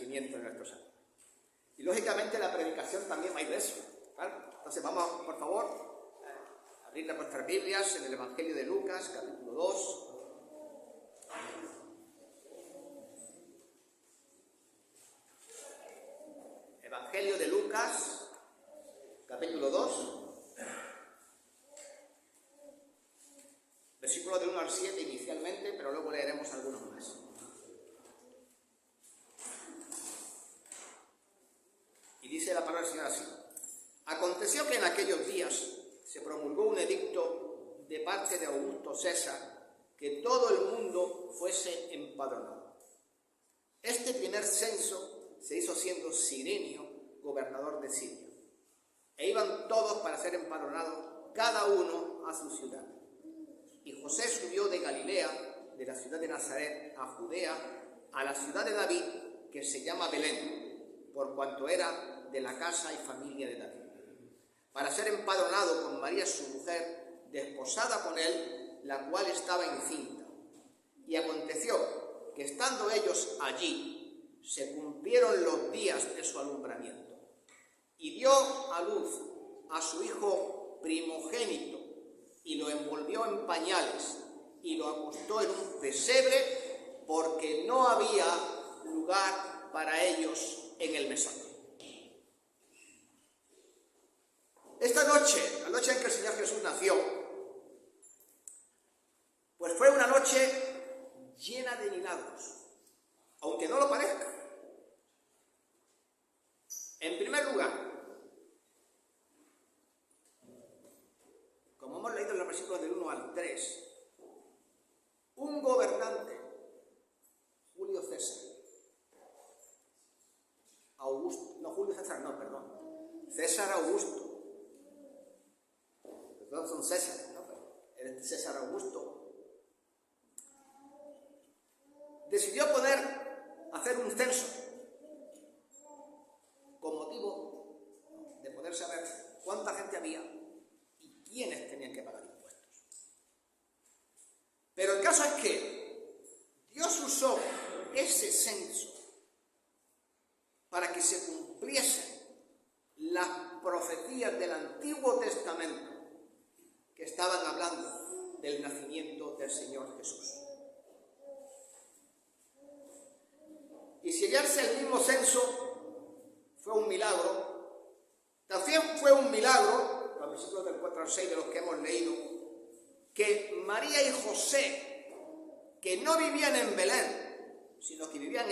nacimiento de nuestro Salvador. Y lógicamente la predicación también va a ir de eso, ¿vale? Entonces vamos, por favor, a abrir vuestras Biblias en el Evangelio de Lucas, capítulo 2. Evangelio de Lucas, capítulo 2. Versículos del 1 al 7 inicialmente, pero luego leeremos algunos más. Y dice la palabra del Señor así: Aconteció que en aquellos días se promulgó un edicto de parte de Augusto César que todo el mundo fuese empadronado. Este primer censo se hizo siendo Cirenio gobernador de Siria, e iban todos para ser empadronados, cada uno a su ciudad. Y José subió de Galilea, de la ciudad de Nazaret, a Judea, a la ciudad de David, que se llama Belén, por cuanto era de la casa y familia de David, para ser empadronado con María su mujer, desposada con él, la cual estaba encinta. Y aconteció que estando ellos allí, se cumplieron los días de su alumbramiento, y dio a luz a su hijo primogénito, y lo envolvió en pañales, y lo acostó en un pesebre, porque no había lugar para ellos en el mesón. Esta noche, la noche en que el Señor Jesús nació, pues fue una noche llena de milagros, aunque no lo parezca. En primer lugar, como hemos leído en los versículos del 1 al 3, un gobernante, Julio César, César Augusto, todos son César, ¿no? Pero este César Augusto decidió hacer un censo con motivo de poder saber cuánta gente había y quiénes tenían que pagar impuestos. Pero el caso es que Dios usó ese censo para que se cumpliesen las profecías del Antiguo Testamento que estaban hablando del nacimiento del Señor Jesús. Y si hallarse el mismo censo fue un milagro, también fue un milagro, los versículos del 4 al 6 de los que hemos leído, que María y José, que no vivían en Belén, sino que vivían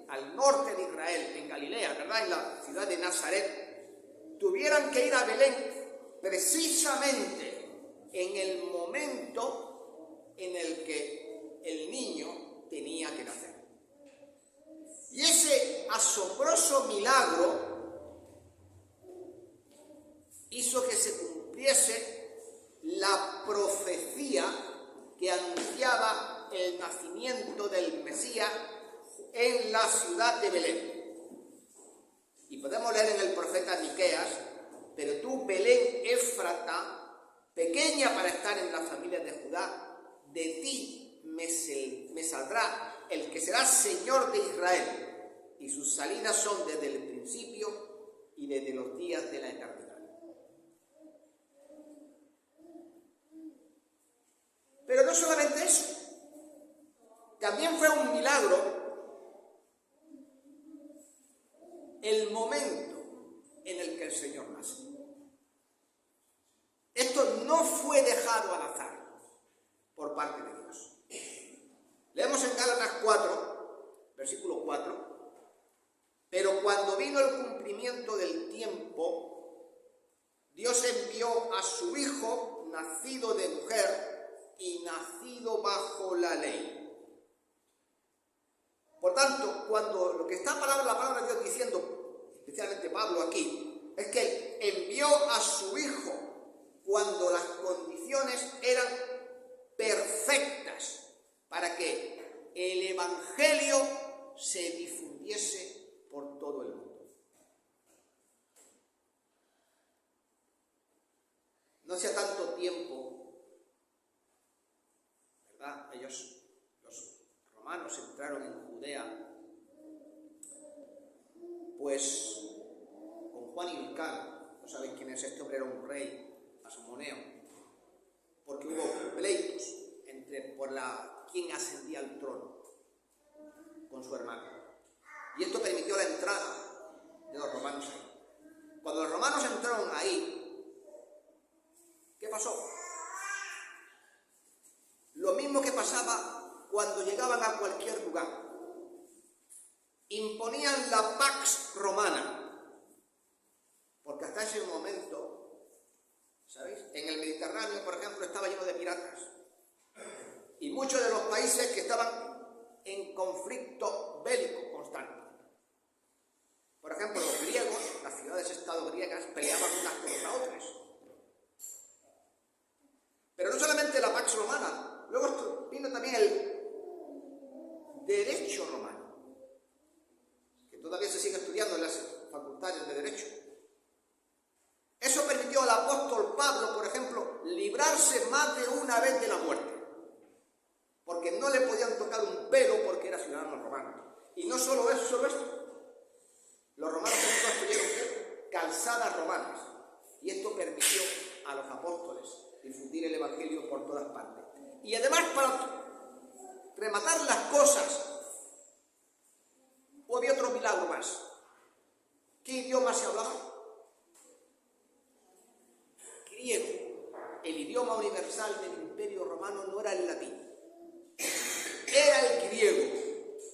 al norte de Israel, en Galilea, ¿verdad?, en la ciudad de Nazaret, tuvieran que ir a Belén precisamente en el momento en el que el niño tenía que nacer. Y ese asombroso milagro hizo que se cumpliese la profecía que anunciaba el nacimiento del Mesías en la ciudad de Belén. Y podemos leer en el profeta Miqueas: pero tú, Belén Éfrata, pequeña para estar en las familias de Judá, de ti me saldrá el que será Señor de Israel, y sus salidas son desde el principio y desde los días de la eternidad. Pero no solamente eso, también fue un milagro el momento en el que el Señor nace. Esto no fue dejado al azar por parte de Dios. Leemos en Gálatas 4, versículo 4: pero cuando vino el cumplimiento del tiempo, Dios envió a su Hijo, nacido de mujer y nacido bajo la ley. Por tanto, cuando lo que está la palabra de Dios diciendo, especialmente Pablo aquí, es que envió a su Hijo cuando las condiciones eran perfectas para que el Evangelio se difundiese por todo el mundo. No hacía tanto tiempo, ¿verdad? Los romanos entraron en Judea pues con Juan Ilcano, no sabéis quién es este hombre, era un rey asamoneo, porque hubo pleitos por quién ascendía al trono con su hermano. Y esto permitió la entrada de los romanos ahí. Cuando los romanos entraron ahí, ¿qué pasó? Lo mismo que pasaba cuando llegaban a cualquier lugar. Imponían la pax romana, porque hasta ese momento, ¿sabéis? En el Mediterráneo, por ejemplo, estaba lleno de piratas. Y muchos de los países que estaban en conflicto bélico constante. Por ejemplo, los griegos, las ciudades-estado griegas, peleaban unas contra otras. Pero no solamente la pax romana, luego vino también el derecho romano, que todavía se sigue estudiando en las facultades de derecho. Eso permitió al apóstol Pablo, por ejemplo, librarse más de una vez de la muerte, porque no le podían tocar un pelo porque era ciudadano romano. Y no solo eso, los romanos construyeron calzadas romanas, y esto permitió a los apóstoles difundir el evangelio por todas partes. Y además, para rematar las cosas, había otro milagro más. ¿Qué idioma se hablaba? Griego. El idioma universal del Imperio Romano no era el latín, era el griego.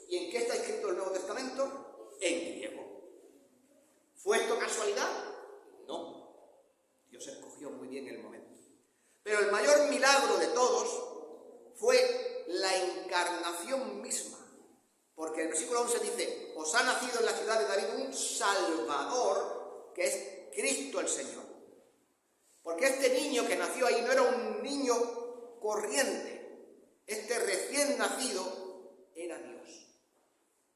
¿Y en qué está escrito el Nuevo Testamento? En griego. ¿Fue esto casualidad? No. Dios escogió muy bien el momento. Pero el mayor milagro de todos fue la encarnación misma. Porque el versículo 11 dice: os ha nacido en la ciudad de David un Salvador, que es Cristo el Señor. Porque este niño que nació ahí no era un niño corriente. Este recién nacido era Dios.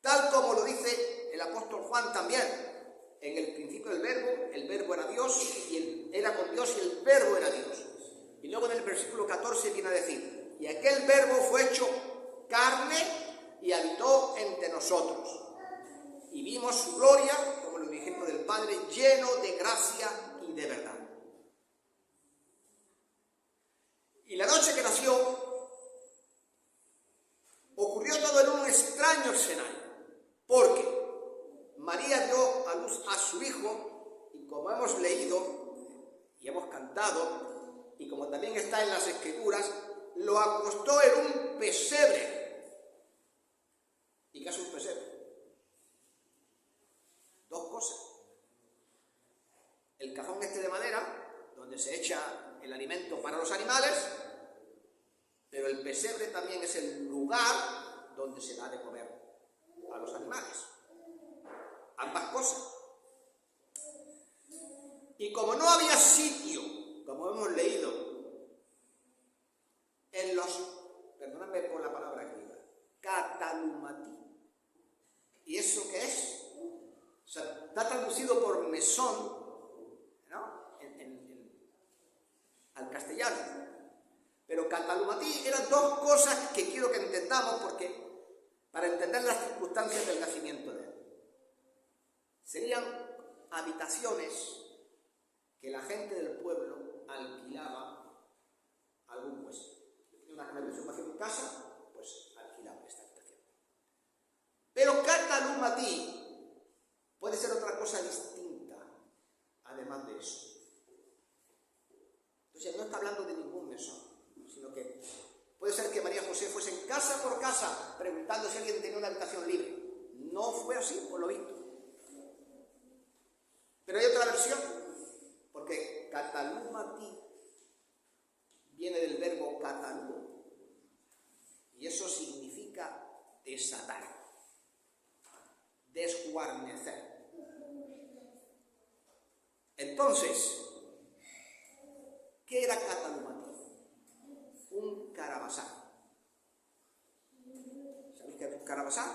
Tal como lo dice el apóstol Juan también. En el principio el verbo era Dios, y era con Dios y el verbo era Dios. Y luego en el versículo 14 viene a decir: y aquel verbo fue hecho carne y habitó entre nosotros. Y vimos su gloria, como el unigénito del Padre, lleno de gracia y de verdad. Y la noche que nació, ocurrió todo en un extraño escenario, porque María dio a luz a su hijo, y como hemos leído y hemos cantado, y como también está en las Escrituras, lo acostó en un pesebre. ¿Y qué es un pesebre? Dos cosas. El cajón este de madera, donde se echa el alimento para los animales, pero el pesebre también es el lugar donde se da de comer a los animales. Ambas cosas. Y como no había sitio, como hemos leído, en los, perdóname por la palabra griega, catalumatí. ¿Y eso qué es? O sea, está traducido por mesón, ¿no? Al castellano. Pero catalumatí eran dos cosas que quiero que entendamos, porque para entender las circunstancias del nacimiento de él. Serían habitaciones que la gente del pueblo alquilaba a algún puesto. Tenía una habitación para en casa, pues alquilaba esta habitación. Pero catalumatí puede ser otra cosa distinta, además de eso. Entonces no está hablando de ningún mesón, sino que puede ser que María José fuese en casa por casa preguntando si alguien tenía una habitación libre. No fue así, por lo visto. Pero hay otra versión, porque catalumatí viene del verbo catalú, y eso significa desatar, desguarnecer. Entonces, ¿qué era catalumatí? Un carabasá. ¿Sabéis qué es un carabasá?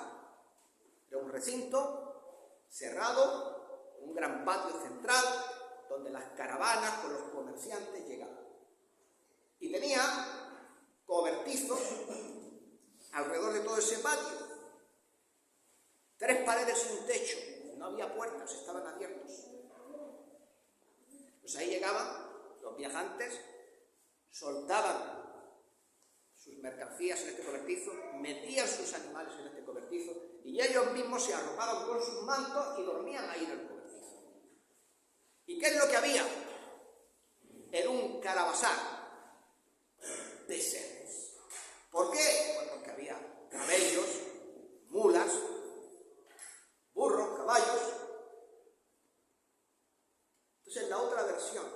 Era un recinto cerrado, un gran patio central donde las caravanas con los comerciantes llegaban. Y tenía cobertizos alrededor de todo ese patio. 3 paredes y un techo. No había puertas, estaban abiertos. Pues ahí llegaban los viajantes, soltaban sus mercancías en este cobertizo, metían sus animales en este cobertizo y ellos mismos se arropaban con sus mantos y dormían ahí en el cobertizo. ¿Y qué es lo que había en un caravasar? Pesebres. ¿Por qué? Pues porque había camellos, mulas, burros, caballos. Entonces la otra versión,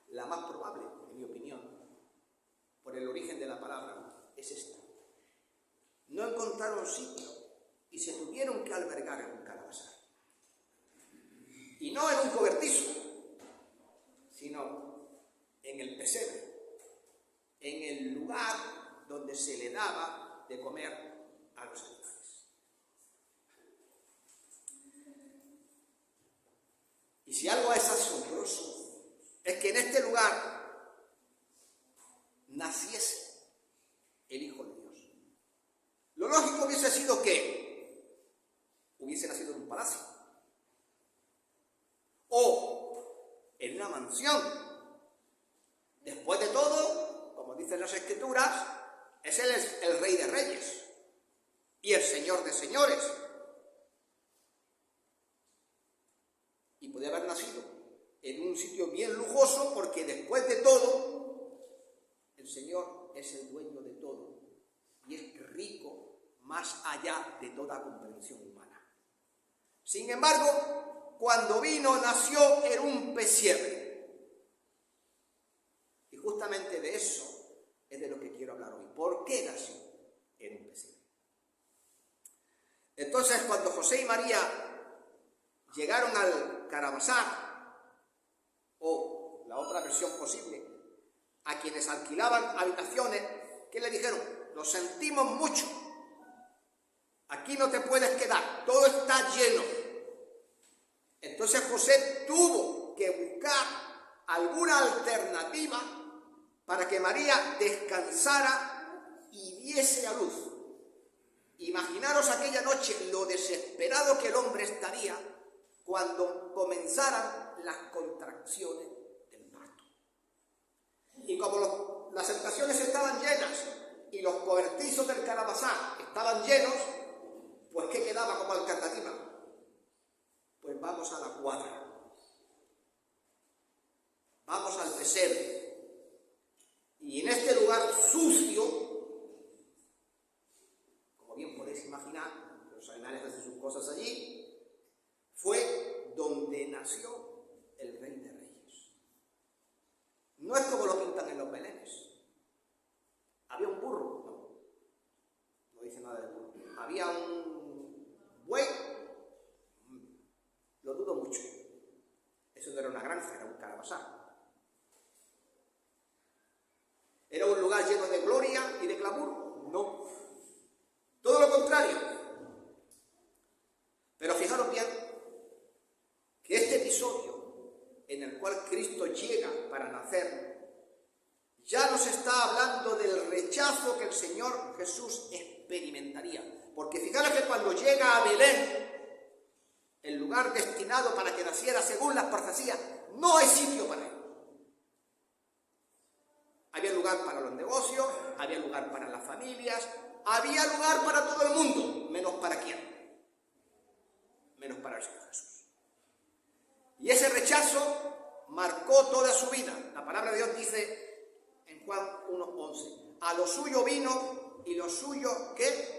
la más probable, en mi opinión, por el origen de la palabra, es esta. No encontraron sitio y se tuvieron que albergar en un caravasar. Y no en un cobertizo, sino en el pesebre, en el lugar donde se le daba de comer a los animales. Y si algo es asombroso, es que en este lugar naciese el Hijo de Dios. Lo lógico hubiese sido que hubiese nacido en un palacio o en una mansión. Después de todo, como dicen las Escrituras, es el Rey de Reyes y el Señor de Señores. Y podía haber nacido en un sitio bien lujoso, porque después de todo, el Señor es el dueño de todo y es rico más allá de toda comprensión humana. Sin embargo, cuando vino, nació en un pesebre. Y justamente de eso es de lo que quiero hablar hoy. ¿Por qué nació en un pesebre? Entonces, cuando José y María llegaron al caravasar, o la otra versión posible, a quienes alquilaban habitaciones, ¿qué le dijeron? Lo sentimos mucho, aquí no te puedes quedar, todo está lleno. Entonces José tuvo que buscar alguna alternativa para que María descansara y diese a luz. Imaginaros aquella noche lo desesperado que el hombre estaría cuando comenzaran las contracciones del parto. Y como las habitaciones estaban llenas y los cobertizos del caravasar estaban llenos, pues ¿qué quedaba como alternativa? Pues vamos a la cuadra, vamos al pesebre. Y en este lugar sucio, como bien podéis imaginar, los animales hacen sus cosas allí, fue donde nació el Rey de Reyes. No es como lo pintan en los belenes. Había un burro, no dice nada de burro. Había un buey, lo dudo mucho. Eso no era una granja, era un caravasar. ¿Era un lugar lleno de gloria y de glamour? No. Todo lo contrario. Pero fijaros bien que este episodio en el cual Cristo llega para nacer ya nos está hablando del rechazo que el Señor Jesús experimentaría. Porque fijaros que cuando llega a Belén, el lugar destinado para que naciera según las profecías, no hay sitio para él. Había lugar para los negocios, había lugar para las familias, había lugar para todo el mundo, menos para quién, menos para el Señor Jesús. Y ese rechazo marcó toda su vida. La palabra de Dios dice en Juan 1:11, a lo suyo vino y lo suyo que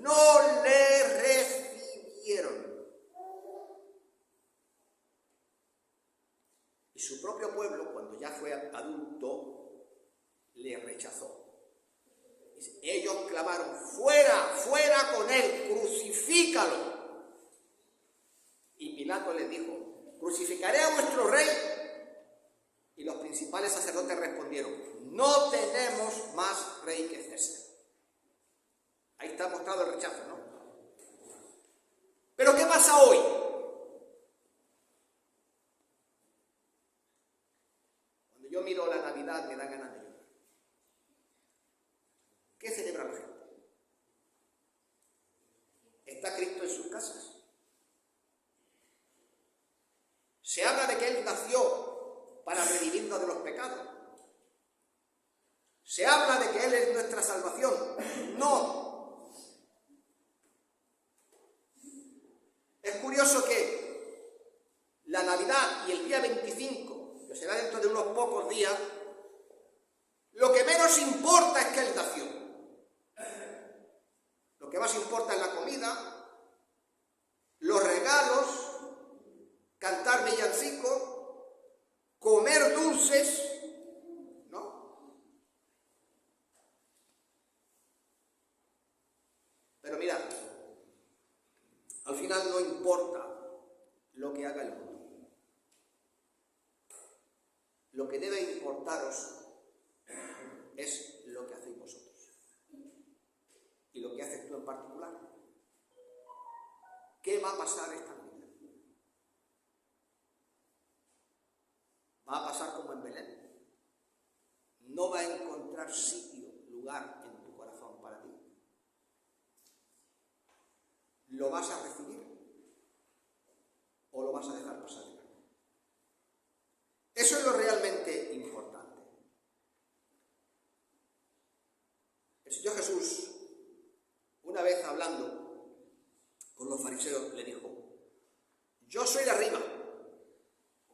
no le recibieron. Y su propio pueblo, cuando ya fue adulto, le rechazó. Dice, ellos clamaron, fuera, fuera con él, crucifícalo. Y Pilato les dijo, crucificaré a vuestro rey. Y los principales sacerdotes respondieron, no tenemos más rey que César. Ahí está mostrado el rechazo, ¿no? Pero ¿qué pasa hoy? Cuando yo miro la Navidad me da ganas de llorar. ¿Qué celebra la gente? ¿Está Cristo en sus casas. Se habla de que Él nació para redimirnos de los pecados. Se habla de que Él es nuestra salvación. No. Es curioso que la Navidad y el día 25, que será dentro de unos pocos días, lo que menos importa es que Él nació. Lo que más importa es la comida, los regalos, cantar villancicos, comer dulces, ¿no? Pero mirad, al final no importa lo que haga el mundo. Lo que debe importaros es lo que hacéis vosotros. Y lo que haces tú en particular. ¿Qué va a pasar esta Navidad? ¿Va a pasar como en Belén? ¿No va a encontrar sitio, lugar en tu corazón para ti? ¿Lo vas a recibir o lo vas a dejar pasar de largo? Eso es lo realmente importante. El Señor Jesús, una vez hablando con los fariseos, le dijo: yo soy de arriba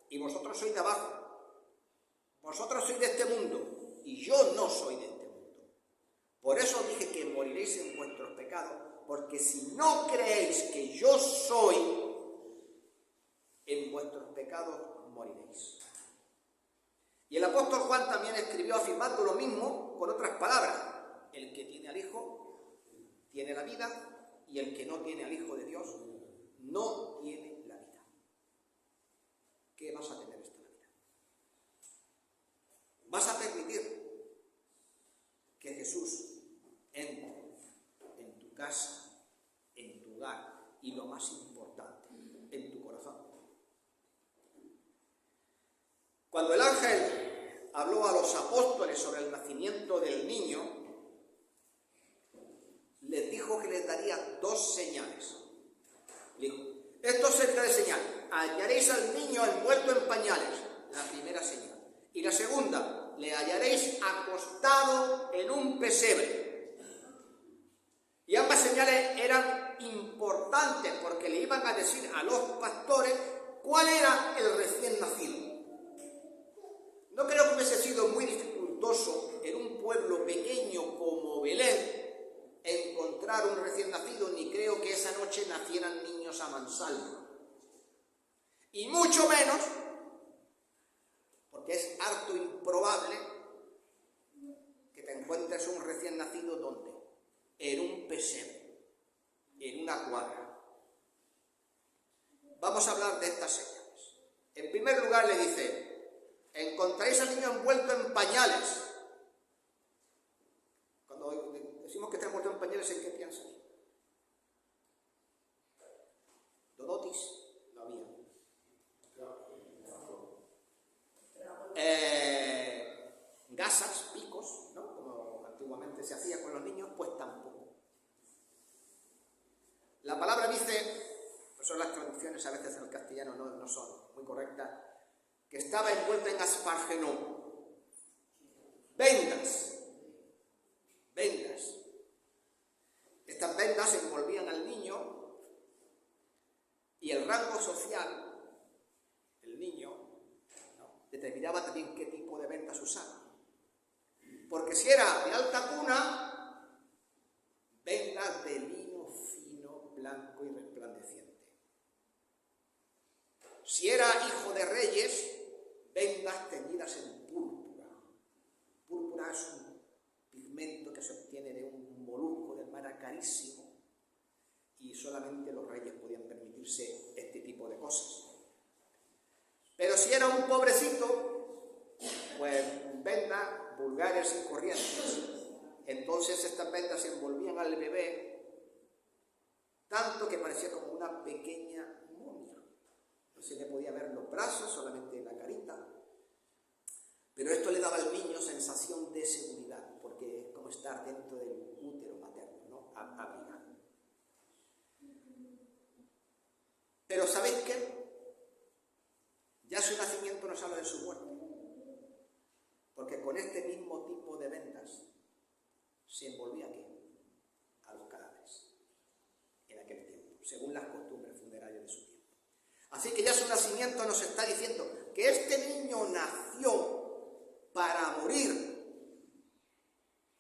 y vosotros sois de abajo. Vosotros sois de este mundo y yo no soy de este mundo. Por eso dije que moriréis en vuestros pecados, porque si no creéis que yo soy, en vuestros pecados moriréis. Y el apóstol Juan también escribió afirmando lo mismo con otras palabras: el que tiene al Hijo tiene la vida, y el que no tiene al Hijo de Dios no tiene la vida. ¿Qué vas a tener esta Navidad? ¿Vas a permitir que Jesús entre en tu casa, en tu hogar y, lo más importante, en tu corazón? Cuando el ángel habló a los apóstoles sobre el nacimiento del niño, les dijo que les daría dos señales. Dijo: esto servirá de señal. Hallaréis al niño envuelto en pañales, la primera señal. Y la segunda: le hallaréis acostado en un pesebre. Y ambas señales eran importantes porque le iban a decir a los pastores cuál era el recién nacido. No creo que hubiese sido muy dificultoso en un pueblo pequeño como Belén encontrar un recién nacido, ni creo que esa noche nacieran niños a mansalva. Y mucho menos, porque es harto improbable que te encuentres un recién nacido, ¿dónde? En un pesebre, en una cuadra. Vamos a hablar de estas señales. En primer lugar le dice: encontraréis al niño envuelto en pañales. Cuando decimos que está envuelto en pañales, ¿en qué piensas? Dodotis no había. Gasas, picos, ¿no? Como antiguamente se hacía con los niños, pues tampoco. La palabra dice, pues son las traducciones a veces en el castellano no son muy correctas, que estaba envuelta en aspargenón. Vendas. Estas vendas envolvían al niño, y el rango social, el niño, ¿no?, determinaba también qué tipo de vendas usaba. Porque si era de alta cuna, vendas de lino fino, blanco y resplandeciente. Si era hijo de reyes, vendas teñidas en púrpura. Púrpura es un pigmento que se obtiene de un molusco del mar carísimo, y solamente los reyes podían permitirse este tipo de cosas. Pero si era un pobrecito, pues vendas vulgares y corrientes. Entonces estas vendas envolvían al bebé tanto que parecía como una pequeña momia. No se le podía ver los brazos, solamente la carita. Pero esto le daba al niño sensación de seguridad, porque es como estar dentro del útero materno, ¿no? Abrigado. Pero ¿sabéis qué? Ya su nacimiento nos habla de su muerte. Porque con este mismo tipo de vendas se envolvía aquí a los cadáveres en aquel tiempo, según las costumbres funerarias de su tiempo. Así que ya su nacimiento nos está diciendo que este niño nació para morir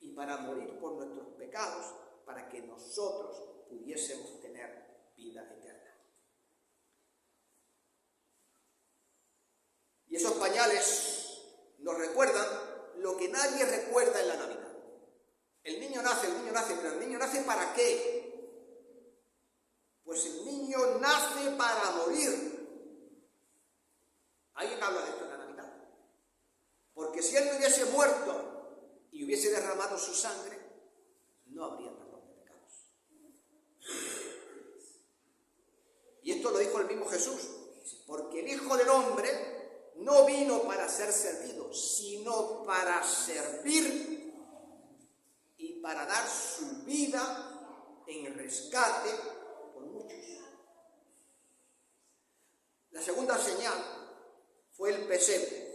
y para morir por nuestros pecados, para que nosotros pudiésemos tener vida eterna. Y esos pañales nos recuerdan lo que nadie recuerda en la Navidad. El niño nace, pero ¿el niño nace para qué? Pues el niño nace para morir. ¿Alguien habla de esto en la Navidad? Porque si él no hubiese muerto y hubiese derramado su sangre, no habría perdón de pecados. Y esto lo dijo el mismo Jesús, porque el Hijo del Hombre no vino para ser servido, sino para servir y para dar su vida en rescate por muchos. La segunda señal fue el pesebre.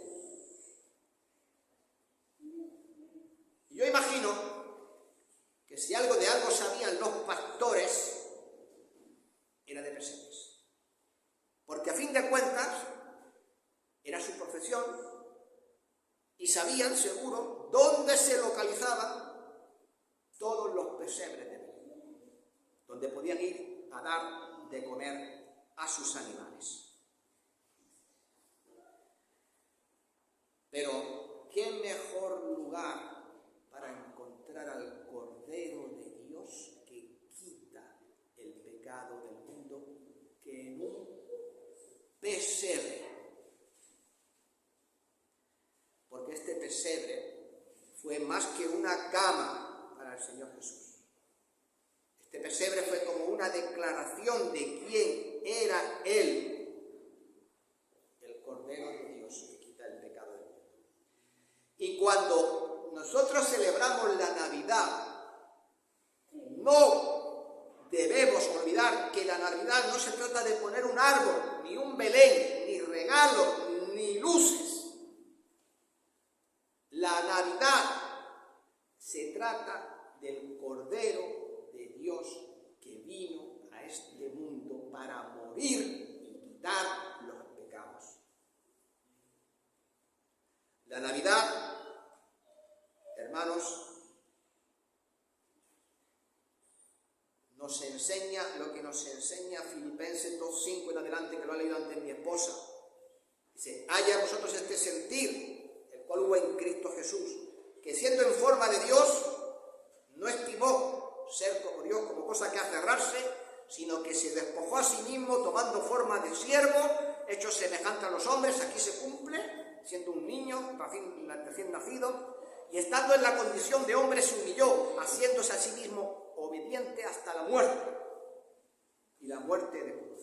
Y yo imagino que si algo de algo sabían los pastores, era de pesebres. Porque a fin de cuentas, era su profesión y sabían seguro dónde se localizaban todos los pesebres de Belén, donde podían ir a dar de comer a sus animales. Pero ¿qué mejor lugar para encontrar al Cordero de Dios que quita el pecado del mundo que en un pesebre? Porque este pesebre fue más que una cama para el Señor Jesús. Este pesebre fue como una declaración de quién era Él, el Cordero de Dios que quita el pecado del mundo. Y cuando nosotros celebramos la Navidad, no debemos olvidar que la Navidad no se trata de poner un árbol, ni un Belén, ni regalo, ni luces. La Navidad se trata del Cordero de Dios que vino a este mundo para morir y quitar los pecados. La Navidad, hermanos, nos enseña lo que nos enseña Filipenses 2:5 en adelante, que lo ha leído antes mi esposa. Dice: haya vosotros este sentir, el cual hubo en Cristo Jesús, que siendo en forma de Dios, no estimó ser como Dios como cosa que aferrarse, sino que se despojó a sí mismo, tomando forma de siervo, hecho semejante a los hombres. Aquí se cumple, siendo un niño recién nacido, y estando en la condición de hombre se humilló, haciéndose a sí mismo obediente hasta la muerte, y la muerte de cruz.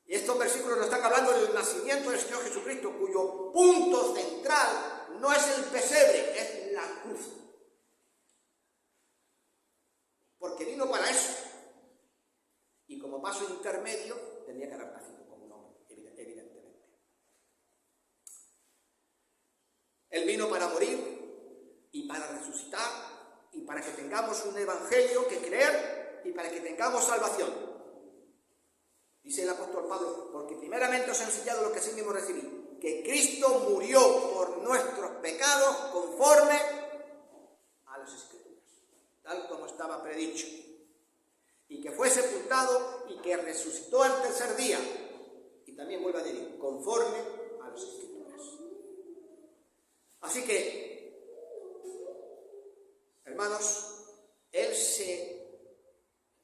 Y estos versículos nos están hablando del nacimiento del Señor Jesucristo, cuyo punto central no es el pesebre, es la cruz. Porque vino para eso. Y como paso intermedio, tendría que haber nacido como un hombre, evidentemente. Él vino para morir y para resucitar y para que tengamos un evangelio que creer y para que tengamos salvación. Dice el apóstol Pablo: porque primeramente os he enseñado lo que así mismo recibí, que Cristo murió por nuestros pecados conforme a las Escrituras, tal como estaba predicho, y que fue sepultado y que resucitó al tercer día, y también vuelve a decir, conforme a las Escrituras. Así que, hermanos, Él se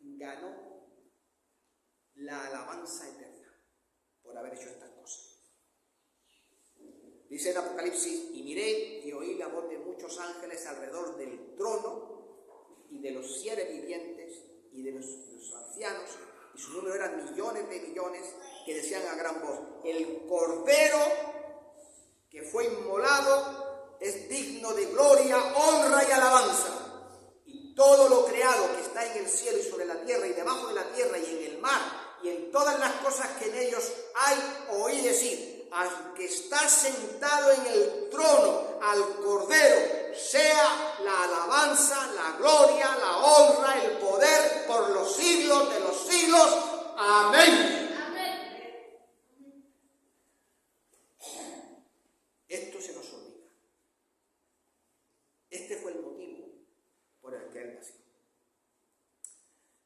ganó la alabanza eterna por haber hecho estas cosas. Dice en Apocalipsis: y miré y oí la voz de muchos ángeles alrededor del trono y de los seres vivientes y de los ancianos, y su número eran millones de millones, que decían a gran voz: el Cordero que fue inmolado es digno de gloria, honra y alabanza. Y todo lo creado que está en el cielo y sobre la tierra y debajo de la tierra y en el mar y en todas todas las cosas que en ellos hay, oí decir: al que está sentado en el trono, al Cordero, sea la alabanza, la gloria, la honra, el poder por los siglos de los siglos. Amén. Esto se nos olvida. Este fue el motivo por el que él nació.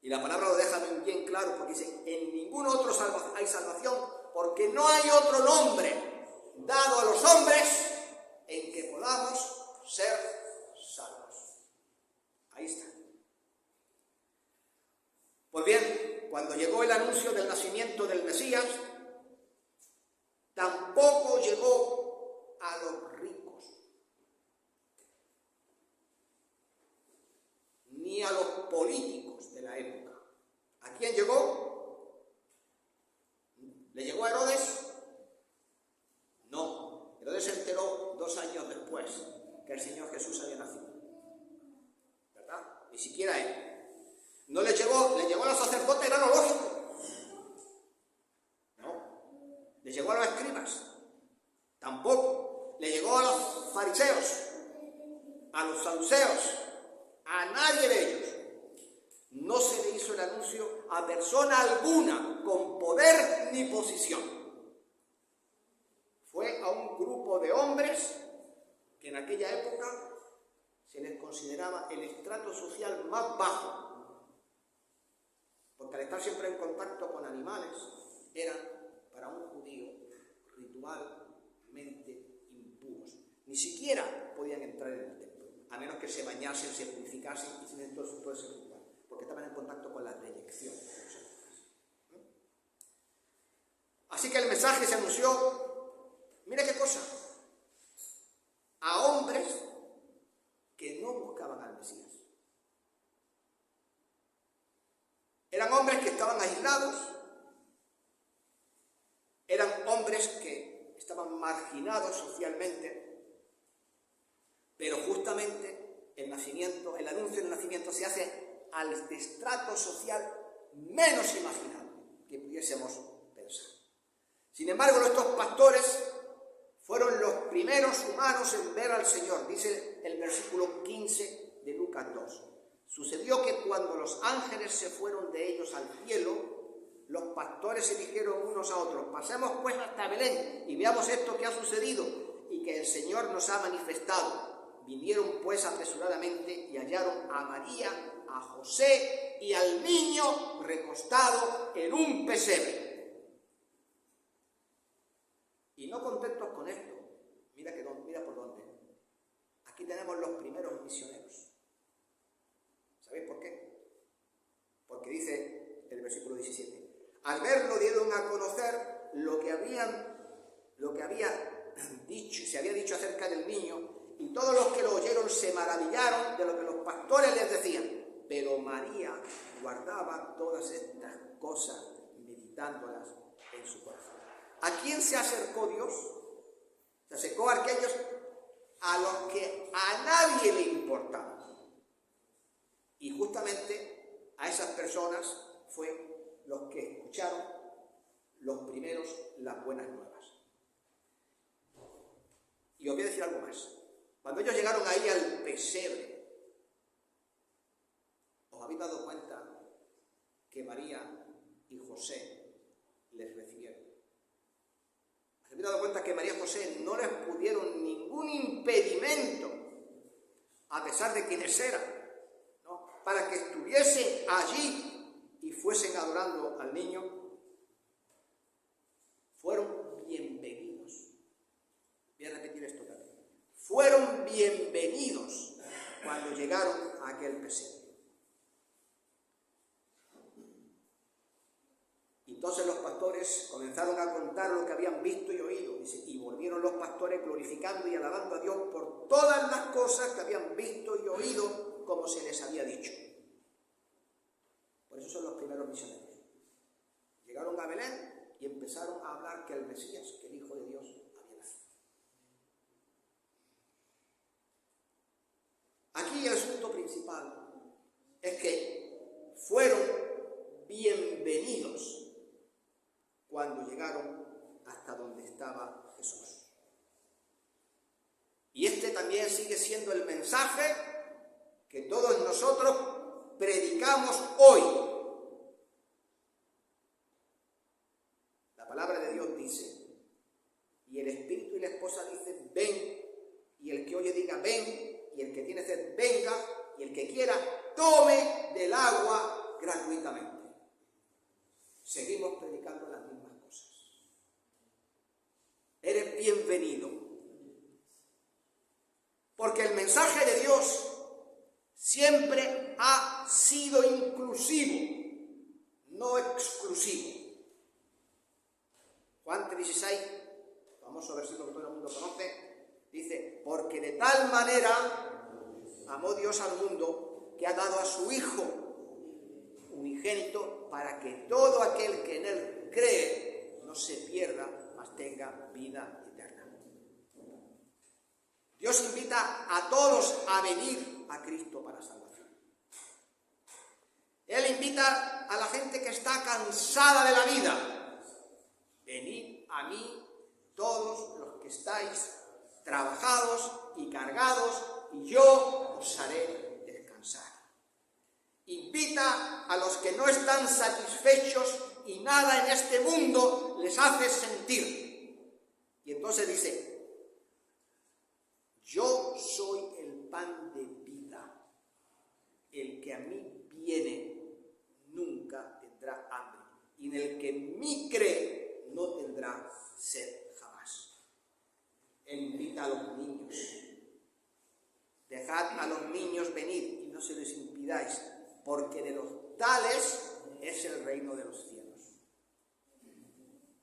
Y la palabra lo deja bien claro, porque dice: en ningún otro hay salvación, porque no hay otro nombre dado a los hombres en que podamos ser salvos. Ahí está. Pues bien, cuando llegó el anuncio del nacimiento del Mesías, tampoco llegó a los ricos, ni a los políticos de la época. ¿A quién llegó? ¿Le llegó a Herodes? No. Herodes se enteró 2 años después que el Señor Jesús había nacido, ¿verdad? Ni siquiera él. No le llegó a los sacerdotes, era lo lógico. No. Le llegó a los escribas, tampoco. Le llegó a los fariseos, a los saduceos, a nadie de ellos. No se le hizo el anuncio a persona alguna con poder ni posición. Fue a un grupo de hombres que en aquella época se les consideraba el estrato social más bajo, porque al estar siempre en contacto con animales, eran para un judío ritualmente impuros. Ni siquiera podían entrar en el templo, a menos que se bañasen, se purificasen y hicieran todo ese ritual, porque estaban en contacto con la reyección de los animales. Así que el mensaje se anunció, mire qué cosa, a hombres que no buscaban al Mesías. Eran hombres que estaban aislados, eran hombres que estaban marginados socialmente, pero justamente el anuncio del nacimiento se hace al estrato social menos imaginable que pudiésemos pensar. Sin embargo, estos pastores fueron los primeros humanos en ver al Señor. Dice el versículo 15 de Lucas 2. Sucedió que cuando los ángeles se fueron de ellos al cielo, los pastores se dijeron unos a otros: pasemos pues hasta Belén y veamos esto que ha sucedido y que el Señor nos ha manifestado. Vinieron pues apresuradamente y hallaron a María, a José y al niño recostado en un pesebre. Y no contentos con esto, mira por dónde. Aquí tenemos los primeros misioneros. ¿Sabéis por qué? Porque dice el versículo 17: al verlo dieron a conocer lo que se había dicho acerca del niño, y todos los que lo oyeron se maravillaron de lo que los pastores les decían. Pero María guardaba todas estas cosas, meditándolas en su corazón. ¿A quién se acercó Dios? Se acercó a aquellos a los que a nadie le importaba. Y justamente a esas personas fue los que escucharon los primeros las buenas nuevas. Y os voy a decir algo más. Cuando ellos llegaron ahí al pesebre, ¿os habéis dado cuenta que María y José les recibieron? ¿Os habéis dado cuenta que María y José no les pudieron ningún impedimento, a pesar de quienes eran, ¿no?, para que estuviesen allí y fuesen adorando al niño? Fueron bienvenidos. Voy a repetir esto también. Fueron bienvenidos cuando llegaron a aquel pesebre. Entonces los pastores comenzaron a contar lo que habían visto y oído. Dice: y volvieron los pastores glorificando y alabando a Dios por todas las cosas que habían visto y oído, como se les había dicho. Por eso son los primeros misioneros. Llegaron a Belén y empezaron a hablar que el Mesías, que el Hijo de Dios, había nacido. Aquí el asunto principal es que fueron bienvenidos cuando llegaron hasta donde estaba Jesús. Y este también sigue siendo el mensaje que todos nosotros predicamos hoy. La palabra de Dios dice, y el Espíritu y la esposa dicen, ven, y el que oye diga, ven, y el que tiene sed, venga, y el que quiera, tome del agua gratuitamente. Seguimos predicando las mismas cosas. Eres bienvenido. Porque el mensaje de Dios siempre ha sido inclusivo, no exclusivo. Juan 3:16, famoso versículo que todo el mundo conoce, dice, porque de tal manera amó Dios al mundo que ha dado a su Hijo unigénito para que todo aquel que en él cree no se pierda, mas tenga vida eterna. Dios invita a todos a venir a Cristo para salvación. Él invita a la gente que está cansada de la vida. Venid a mí todos los que estáis trabajados y cargados, y yo os haré descansar. Invita a los que no están satisfechos y nada en este mundo les hace sentir. Y entonces dice, yo soy el pan de vida. El que a mí viene nunca tendrá hambre. Y en el que en mí cree no tendrá sed jamás. Él invita a los niños. Dejad a los niños venir y no se les impidáis, porque de los tales es el reino de los cielos.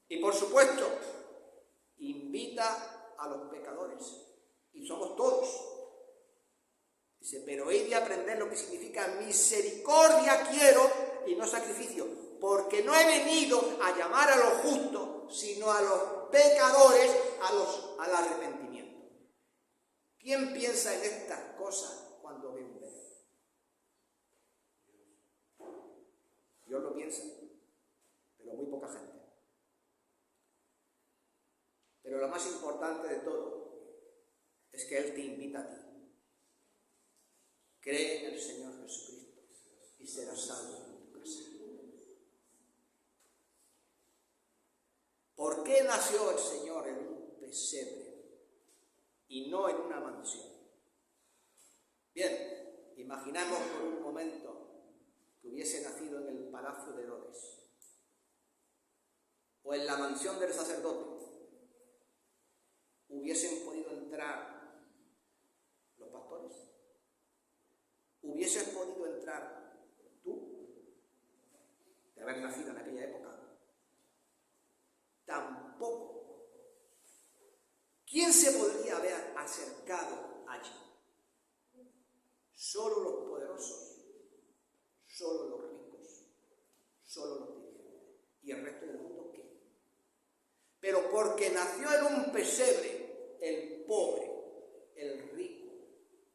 Y por supuesto, invita a los pecadores. Y somos todos. Dice, pero he de aprender lo que significa misericordia quiero y no sacrificio, porque no he venido a llamar a los justos, sino a los pecadores al arrepentimiento. ¿Quién piensa en estas cosas cuando ve un bebé? Dios lo piensa, pero muy poca gente. Pero lo más importante de todo es que Él te invita a ti. Cree en el Señor Jesucristo y serás salvo en tu casa. ¿Por qué nació el Señor en un pesebre y no en una mansión? Bien, imaginamos por un momento que hubiese nacido en el palacio de Herodes o en la mansión del sacerdote. ¿Hubiesen podido entrar los pastores? ¿Hubieses podido entrar tú de haber nacido en aquella época? Tampoco. ¿Quién se podría haber acercado allí? Solo los poderosos, solo los ricos, solo los dirigentes. ¿Y el resto del mundo qué? Pero porque nació en un pesebre, el pobre, el rico,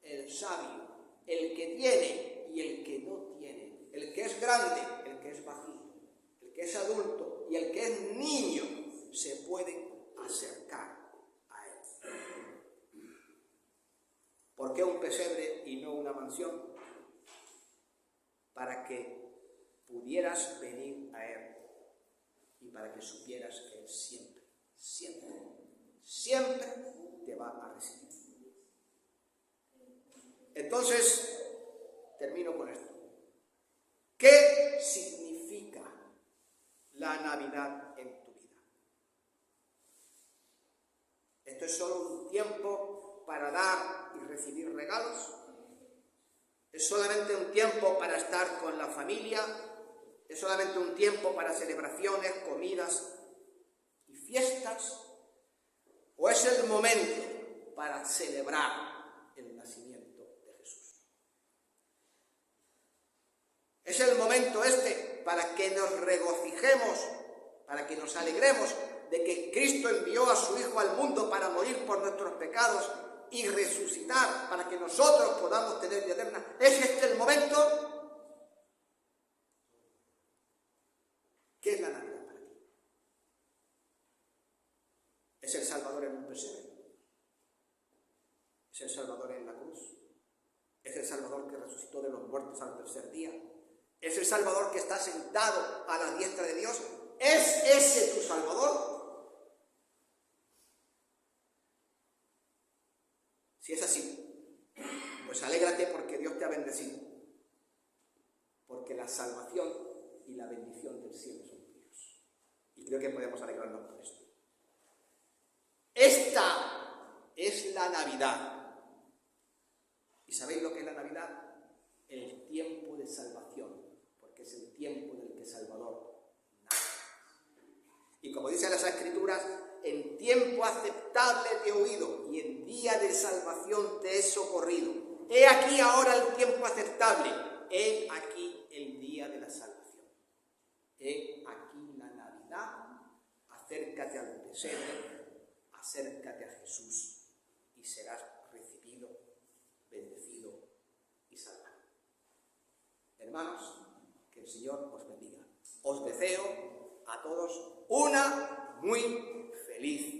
el sabio, el que tiene y el que no tiene, el que es grande, el que es bajito, el que es adulto y el que es niño, se pueden acercar a Él. ¿Por qué un pesebre y no una mansión? Para que pudieras venir a Él y para que supieras que Él siempre, siempre, siempre te va a recibir. Entonces, termino con esto. ¿Qué significa la Navidad en tu vida? ¿Esto es solo un tiempo para dar y recibir regalos? ¿Es solamente un tiempo para estar con la familia? ¿Es solamente un tiempo para celebraciones, comidas y fiestas? ¿O es el momento para celebrar el nacimiento de Jesús? Es el momento para que nos regocijemos, para que nos alegremos de que Cristo envió a su Hijo al mundo para morir por nuestros pecados y resucitar para que nosotros podamos tener vida eterna. ¿Es este el momento? ¿Qué es la Navidad para ti? pesebre. Es el Salvador en la cruz. Es el Salvador que resucitó de los muertos al tercer día. Es el Salvador que está sentado a la diestra de Dios. ¿Es ese tu Salvador? Si es así, pues alégrate porque Dios te ha bendecido. Porque la salvación y la bendición del cielo son tuyos. Y creo que podemos alegrarnos por esto. Esta es la Navidad. ¿Y sabéis lo que es la Navidad? El tiempo de salvación, porque es el tiempo en el que Salvador nace. Y como dicen las Escrituras, en tiempo aceptable te he oído y en día de salvación te he socorrido. He aquí ahora el tiempo aceptable, he aquí el día de la salvación. He aquí la Navidad, acércate al pesebre, acércate a Jesús y serás recibido, bendecido y salvado. Hermanos, que el Señor os bendiga. Os deseo a todos una muy feliz